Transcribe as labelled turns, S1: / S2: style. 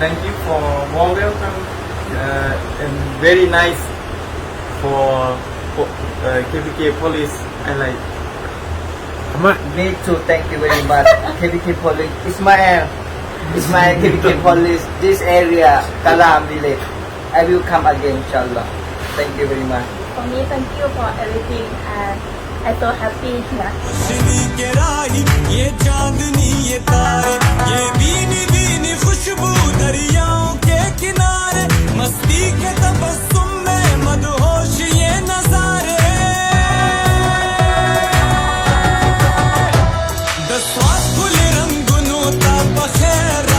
S1: thank you for warm welcome and very nice for KPK Police. I like.
S2: Me too, thank you very much. KPK Police, Ismail KPK Police, this area, Kalam village. I will come again, inshallah. Thank you very much.
S3: For me, thank you for everything, and I'm so happy here.
S4: ये चांदनी ये तारे ये बीनी बीनी खुशबू दरियाओं के किनारे मस्ती के तबस्सुम में मदहोश ये नजारे दसवां खुले रंगुनों ता बखैर